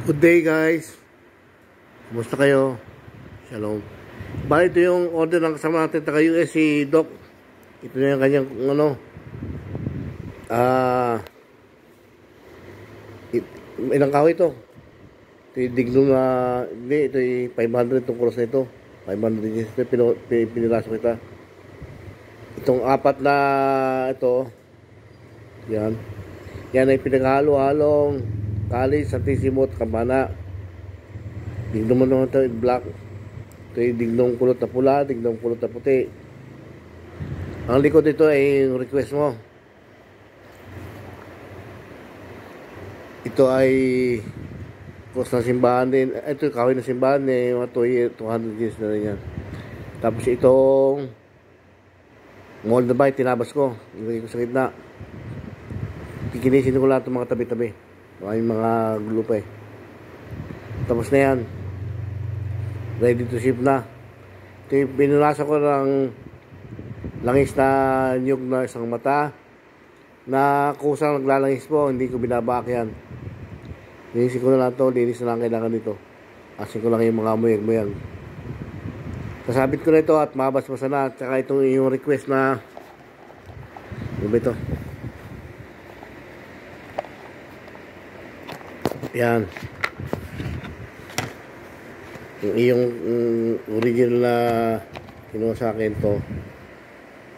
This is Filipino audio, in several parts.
Good day guys. Kumusta kayo? Shalom. Bali ito yung order ng kasama natin taga US si Doc. Ito na yung kanyang ilang kahoy ito. Ito yung diglong na hindi, ito yung 500 itong cross na ito. 500 ito piniraso kita. Itong apat na ito, yan ay pinaghalo-halong kalis, santisimot, kabana. Diglong mo naman ito, black. Ito yung diglong kulot na pula, diglong kulot na puti. Ang likod ito ay request mo. Ito ay cross ng simbahan din. Ito yung kahoy ng simbahan eh, mga 200 years na rin yan. Tapos itong mold na ba, tinabas ko. Ilagay ko sa gitna. Kikinisin ko lahat ng mga tabi-tabi. May mga glue pa eh. Tapos na yan. Ready to ship na. Ito yung binulasa ko ng langis na nyug na isang mata. Na kusang naglalangis po. Hindi ko binabak yan. Linisin ko na lang ito. Linis na lang kailangan nito. Asin ko lang yung mga muyag-muyag. Kasabit ko na ito at mabas-basa na. At saka itong yung request na ano ba ito? Yan. Yung iyong original na kinuha sa akin to.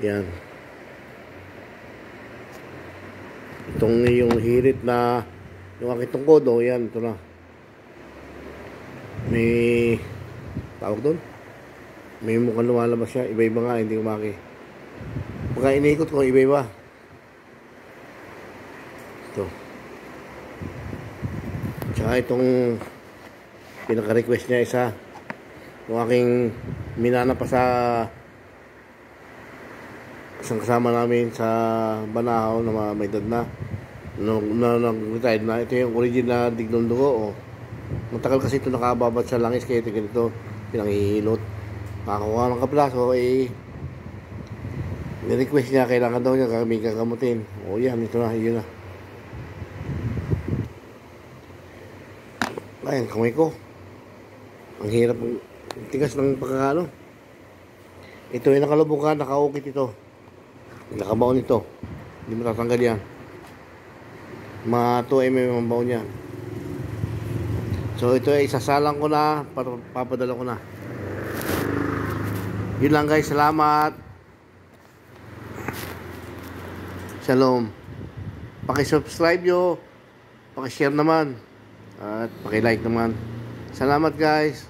Yan. Itong yung hirit na yung aking tungkod. O yan. Ito na. May tawag doon. May mukhang lumalabas siya. Iba-iba nga. Hindi umaki. Pagka iniikot ko, iba-iba. Ito. Tsaka itong pinaka-request niya isa. Yung aking minana pa sa isang kasama namin sa Banahaw na may edad na. Nag-retired na. Ito yung original diglong dugo. Matagal kasi ito nakababad sa langis. Kaya ito ganito. Pinangihilot. Nakakuha ng kaplaso. Ni-request niya. Kailangan daw niya kami kagamutin. O yan. Ito na. Yun na. Ayan, kamay ko. Ang hirap, tigas ng pagkakalo. Ito ay nakalubukan, nakaukit ito. Nakabaon ito. Hindi matatanggal yan. Mga 2 ang baon niya. So ito ay isasalang ko na, papadala ko na. Yun lang guys, salamat. Shalom. Paki-subscribe nyo. Paki-share naman. At paki-like naman. Salamat guys.